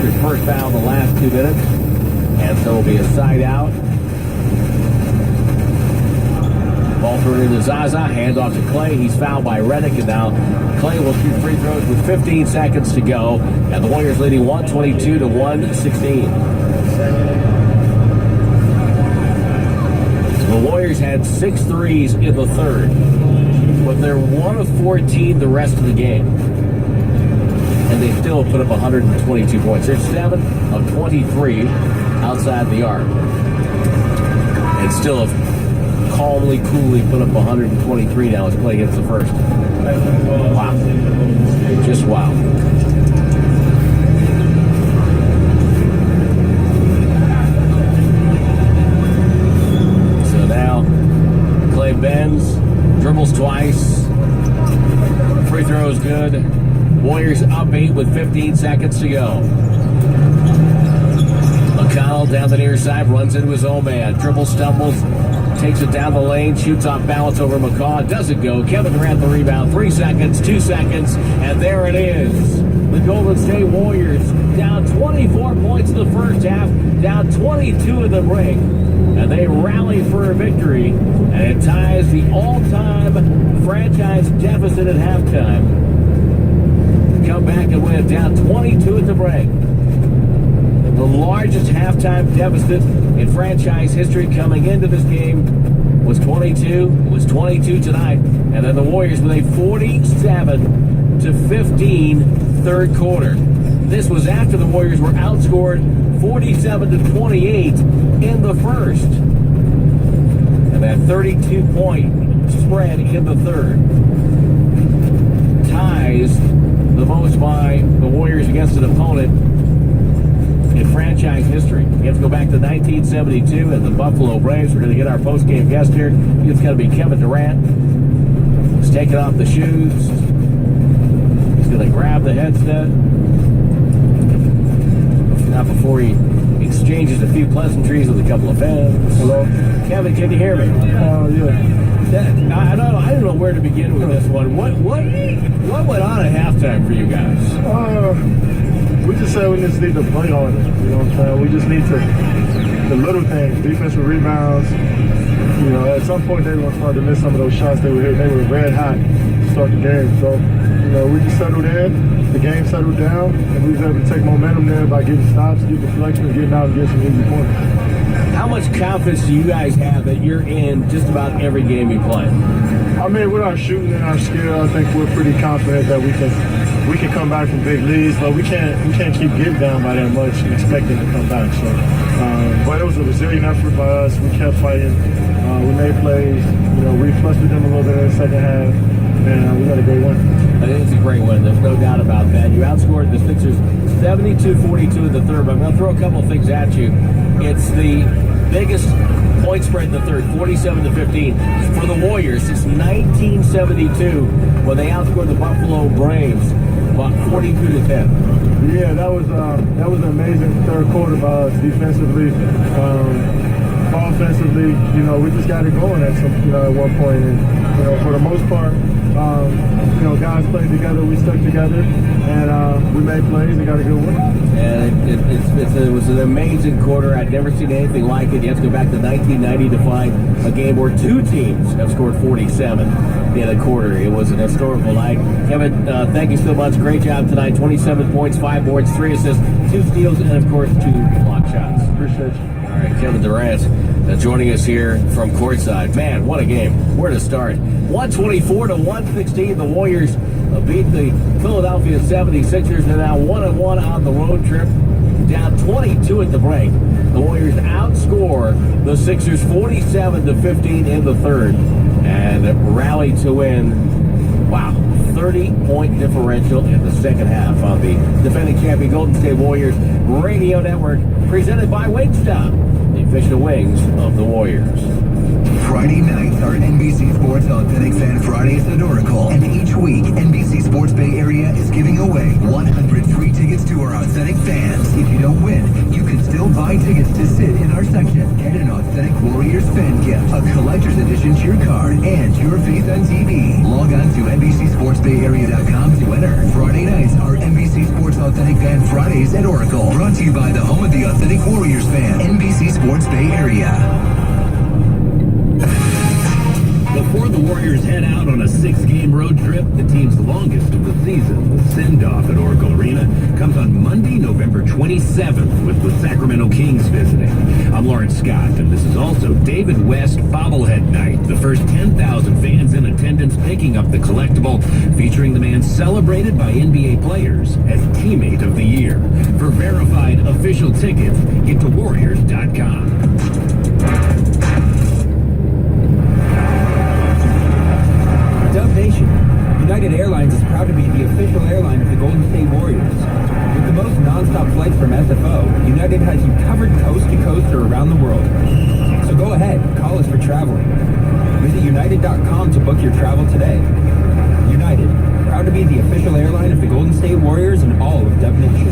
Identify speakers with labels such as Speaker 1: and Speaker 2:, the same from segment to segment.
Speaker 1: Sixers' first foul in the last 2 minutes. And so it'll be a side out. Ball thrown into Zaza, handoff to Clay. He's fouled by Redick, and now Clay will shoot free throws with 15 seconds to go. And the Warriors leading 122 to 116. The Warriors had 6 threes in the third, but they're 1 of 14 the rest of the game. And they still put up 122 points. They're 7 of 23 outside the arc. And still have calmly, coolly put up 123 now as Clay hits the first. Wow. Just wow. So now Clay bends, dribbles twice. Free throw is good. Warriors up 8 with 15 seconds to go. McConnell down the near side, runs into his own man. Dribble, stumbles, takes it down the lane, shoots off balance over McCaw. Doesn't go. Kevin Durant the rebound. 3 seconds, 2 seconds, and there it is. The Golden State Warriors down 24 points in the first half, down 22 in the break. And they rally for a victory, and it ties the all-time franchise deficit at halftime. Come back and win down 22 at the break. The largest halftime deficit in franchise history coming into this game was 22. It was 22 tonight. And then the Warriors with a 47-15 third quarter. This was after the Warriors were outscored 47-28 in the first. And that 32-point spread in the third ties the most by the Warriors against an opponent in franchise history. You have to go back to 1972 and the Buffalo Braves. We're going to get our post-game guest here. It's going to be Kevin Durant. He's taking off the shoes. He's going to grab the headset. Not before he exchanges a few pleasantries with a couple of fans.
Speaker 2: Hello?
Speaker 1: Kevin, can you hear me?
Speaker 2: Yeah.
Speaker 1: I don't know where to begin with this one. What went on at halftime for you guys?
Speaker 2: We just said we just need to play harder. You know what I'm saying? We just need to, the little things, defensive rebounds. You know, at some point they were going to start to miss some of those shots they were hitting. They were red hot to start the game. So, you know, we just settled in. The game settled down, and we was able to take momentum there by getting stops, getting deflections, getting out and getting some easy points.
Speaker 1: How much confidence do you guys have that you're in just about every game you play?
Speaker 2: I mean, with our shooting and our skill, I think we're pretty confident that we can come back from big leads, but we can't keep getting down by that much expecting to come back. So, but it was a resilient effort by us. We kept fighting. We made plays. You know, we flustered them a little bit in the second half, and we got a great win.
Speaker 1: I think it's a great win. There's no doubt about that. You outscored the Sixers 72-42 in the third, but I'm going to throw a couple of things at you. It's the biggest point spread in the third, 47-15 for the Warriors since 1972 when they outscored the Buffalo Braves about 42-10.
Speaker 2: Yeah, that was an amazing third quarter by us defensively. Offensively, you know, we just got it going at one point, and you know, for the most part, you know, guys played together, we stuck together, and we made plays and got a good win. And
Speaker 1: it was an amazing quarter. I'd never seen anything like it. You have to go back to 1990 to find a game where two teams have scored 47 in a quarter. It was an historical night. Kevin, thank you so much. Great job tonight. 27 points, 5 boards, 3 assists, 2 steals, and of course 2 block shots.
Speaker 2: Appreciate you.
Speaker 1: All right, Kevin Durant joining us here from courtside. Man, what a game. Where to start? 124-116. The Warriors beat the Philadelphia 76ers. They're now 1-1 on the road trip. Down 22 at the break. The Warriors outscore the Sixers 47-15 in the third. And rally to win. Wow. 30-point differential in the second half on the defending champion Golden State Warriors Radio Network, presented by Wingstop, the official wings of the Warriors.
Speaker 3: Friday nights are NBC Sports Authentic Fan Fridays at Oracle, and each week NBC Sports Bay Area is giving away 100 free tickets to our authentic fans. If you don't win, you can still buy tickets to sit in our section, get an authentic Warriors fan gift, a collector's edition cheer card, and your face on TV. Log on to NBCSportsBayArea.com to enter. Friday nights are NBC Sports Authentic Authentic Fan Fridays at Oracle. Brought to you by the home of the Authentic Warriors fan, NBC Sports Bay Area.
Speaker 4: Before the Warriors head out on a 6-game road trip, the team's longest of the season, the send-off at Oracle Arena, comes on Monday, November 27th, with the Sacramento Kings visiting. I'm Lawrence Scott, and this is also David West Bobblehead Night, the first 10,000 fans in attendance picking up the collectible, featuring the man celebrated by NBA players as Teammate of the Year. For verified official tickets, get to Warriors.com.
Speaker 5: Dub Nation, United Airlines is proud to be the official airline of the Golden State Warriors. With the most non-stop flights from SFO, United has you covered coast to coast or around the world. So go ahead, call us for traveling. Visit United.com to book your travel today. United, proud to be the official airline of the Golden State Warriors and all of Dub Nation.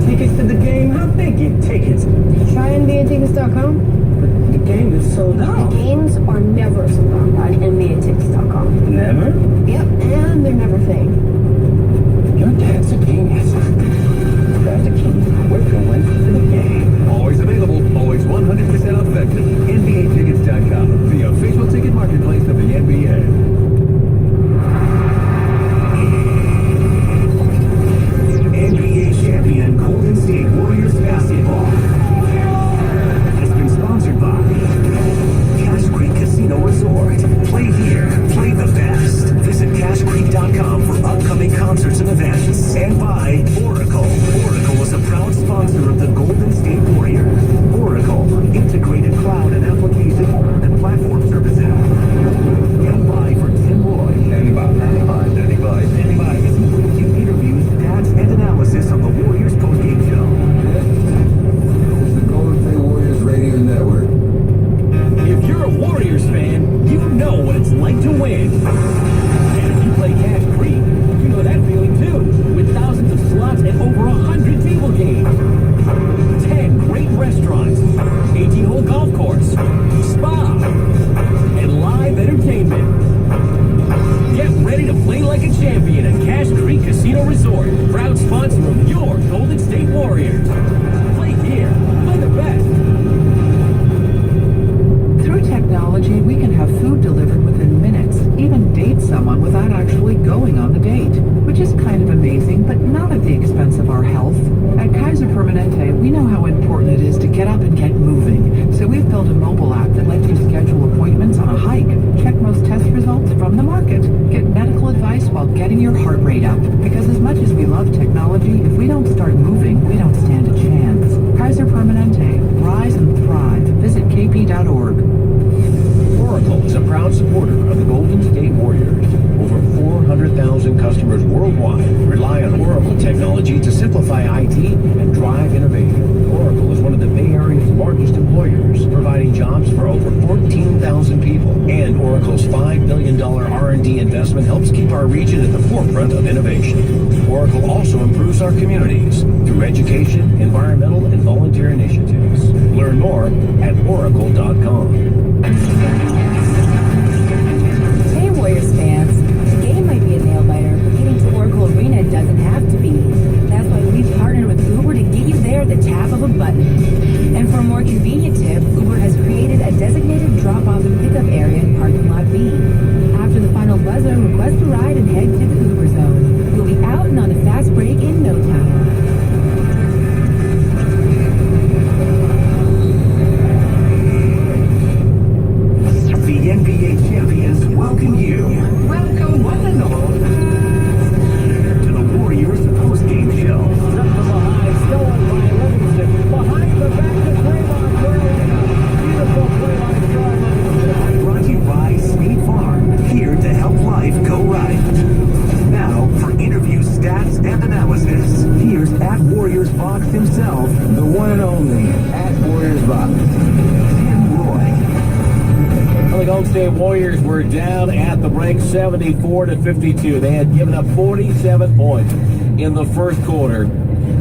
Speaker 6: Tickets to the game? How'd they get tickets?
Speaker 7: Try NBAtickets.com.
Speaker 6: But the game is sold out.
Speaker 7: Games are never sold out on NBAtickets.com.
Speaker 6: Never?
Speaker 7: Yep, and they're never fake.
Speaker 6: Your dad's a genius. Grab the key. We're going to the game.
Speaker 4: Always available, always 100% effective. NBAtickets.com, the official ticket marketplace of the NBA.
Speaker 8: Champion Golden State Warriors basketball has been sponsored by Cash Creek Casino Resort. Play here, play the best. Visit CashCreek.com for upcoming concerts and events. And by Oracle. Oracle is a proud sponsor of the Golden State Warriors. Oracle, integrated cloud and application and platform services. And by for Tim Roy. Anybody is including interviews, stats, and analysis on the Warriors postgame show.
Speaker 5: This is the Golden State Warriors Radio Network.
Speaker 1: If you're a Warriors fan, you know what it's like to win. And if you play Cash Creek, you know that feeling too. With thousands of slots and over 100 table games. 10 great restaurants, 18-hole golf course, spa, and live entertainment. Get ready to play like a champion at Cash Creek Casino Resort, proud sponsor of your Golden State Warriors. Play here, play the best.
Speaker 9: Through technology, we can have food delivered within minutes, even date someone without actually going on the date, which is kind of amazing, but not at the expense of our health. At Kaiser Permanente, we know how important it is to get up and get moving, so we've built a mobile app that lets you schedule appointments on a hike, check most test results from the market, get medical advice while getting your heart rate up. Because as much as we love technology, if we don't start moving, we don't stand a chance. Kaiser Permanente, rise and thrive. Visit kp.org.
Speaker 1: Oracle is a proud supporter of the Golden State Warriors. Over 400,000 customers worldwide rely on Oracle technology to simplify IT and drive innovation. Oracle is one of the Bay Area's largest employers, providing jobs for over 14,000 people. And Oracle's $5 billion R&D investment helps keep our region at the forefront of innovation. Oracle also improves our communities through education, environmental, and volunteer initiatives. Learn more at oracle.com.
Speaker 10: Hey Warriors fans, the game might be a nail-biter, but getting to Oracle Arena doesn't have to be. That's why we've partnered with Uber to get you there at the tap of a button. And for a more convenient tip, Uber has created a designated drop-off and pickup area in parking lot B. After the final buzzer, request a ride and head to the Uber zone. We'll be out and on a fast break in no time.
Speaker 8: The NBA champions welcome you.
Speaker 6: Welcome, one and all.
Speaker 8: To the Warriors postgame show.
Speaker 1: Up from behind, stolen by Livingston. Behind the back to Draymond Green. Beautiful play by Draymond.
Speaker 8: Brought to you by State Farm, here to help life go right. Now, for interview stats and analysis, here's at Warriors Box himself,
Speaker 6: The one and only at Warriors Box.
Speaker 8: Tim Roy.
Speaker 1: Well, the Golden State Warriors were down at the break 74-52. They had given up 47 points in the first quarter.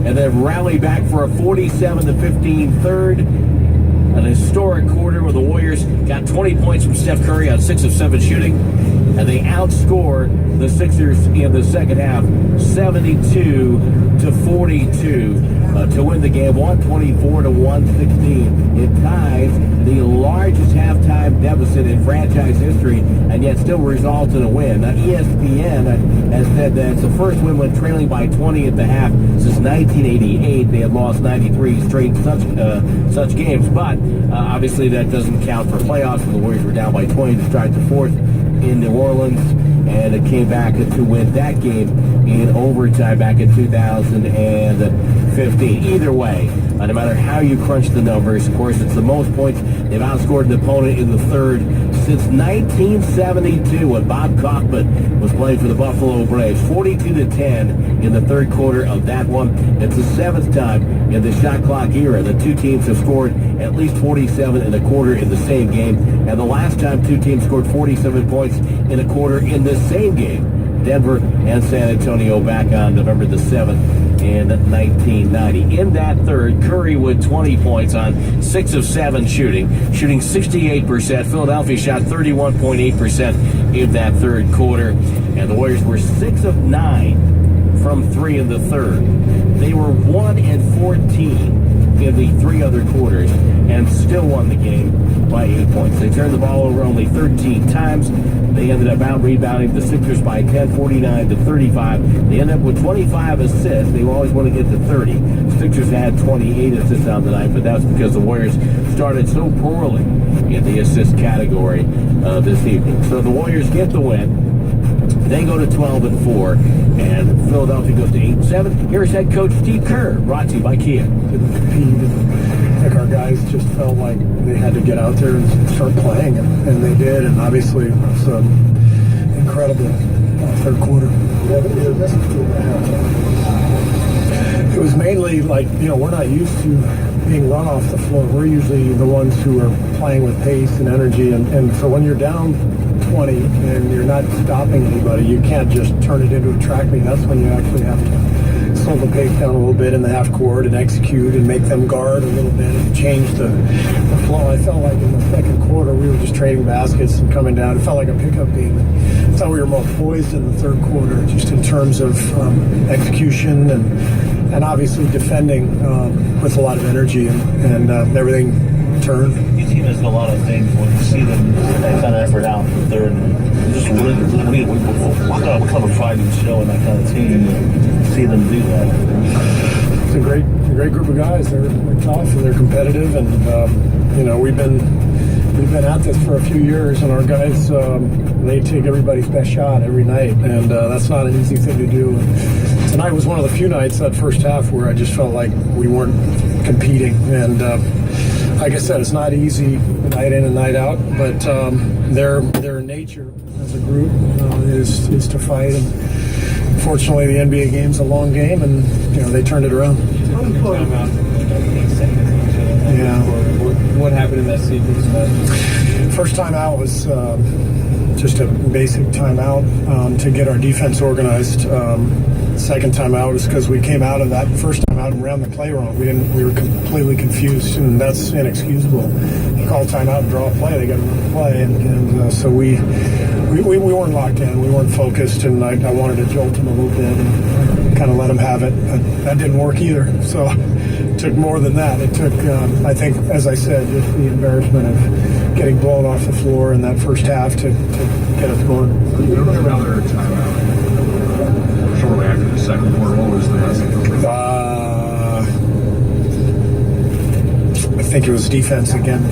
Speaker 1: and then rally back for a 47-15 third. An historic quarter where the Warriors got 20 points from Steph Curry on 6 of 7 shooting, and they outscored the Sixers in the second half 72-42 to win the game 124-116. It ties the largest halftime deficit in franchise history, and yet still results in a win. Now, ESPN has said that it's the first win when trailing by 20 at the half since 1988. They had lost 93 straight such games, but obviously that doesn't count for playoffs. The Warriors were down by 20 to strike the fourth in New Orleans, and it came back to win that game in overtime back in 2015. Either way, no matter how you crunch the numbers, of course, it's the most points they've outscored an opponent in the third since 1972 when Bob Cockman was playing for the Buffalo Braves. 42-10 in the third quarter of that one. It's the 7th time in the shot clock era that two teams have scored at least 47 in a quarter in the same game, and the last time two teams scored 47 points in a quarter in this same game, Denver and San Antonio, back on November the 7th in 1990. In that third, Curry with 20 points on 6 of 7 shooting 68%. Philadelphia shot 31.8% in that third quarter, and the Warriors were 6 of 9 from 3 in the third. They were 1-14 in the 3 other quarters and still won the game by 8 points. They turned the ball over only 13 times. They ended up out-rebounding the Sixers by 10, 49-35. They ended up with 25 assists. They always want to get to 30. The Sixers had 28 assists on the night, but that's because the Warriors started so poorly in the assist category this evening. So the Warriors get the win. They go to 12-4, and Philadelphia goes to 8-7. Here's head coach Steve Kerr, brought to you by Kia.
Speaker 11: Didn't compete. I think our guys just felt like they had to get out there and start playing, and they did. And obviously, it was incredible third quarter. It was mainly like, we're not used to being run off the floor. We're usually the ones who are playing with pace and energy, and so when you're down 20 and you're not stopping anybody, you can't just turn it into a track meet. That's when you actually have to slow the pace down a little bit in the half court and execute and make them guard a little bit and change the flow. I felt like in the second quarter we were just trading baskets and coming down. It felt like a pickup game. I thought we were more poised in the third quarter, just in terms of execution and obviously defending with a lot of energy, and everything turned.
Speaker 12: Your team has a lot of things. When you see them that kind of effort out in the third, just what kind of pride you show in that kind of team to see them do that?
Speaker 11: It's a great group of guys. They're tough and they're competitive, and we've been at this for a few years, and our guys they take everybody's best shot every night, and that's not an easy thing to do. And tonight was one of the few nights that first half where I just felt like we weren't competing, and like I said, it's not easy night in and night out, but their nature as a group is to fight. And fortunately, the NBA game's a long game, and they turned it around. Yeah.
Speaker 5: What happened in that sequence?
Speaker 11: First time out was just a basic timeout to get our defense organized. Second time out was because we came out of that first time out and ran the play wrong. We were completely confused, and that's inexcusable. You call timeout and draw a play, they got to run the play, and so we weren't locked in, we weren't focused, and I wanted to jolt them a little bit and kind of let them have it. But that didn't work either. So it took more than that. It took, I think, as I said, just the embarrassment of getting blown off the floor in that first half to get us going.
Speaker 13: You don't have another timeout shortly after the second quarter. What was the message?
Speaker 11: I think it was defense again.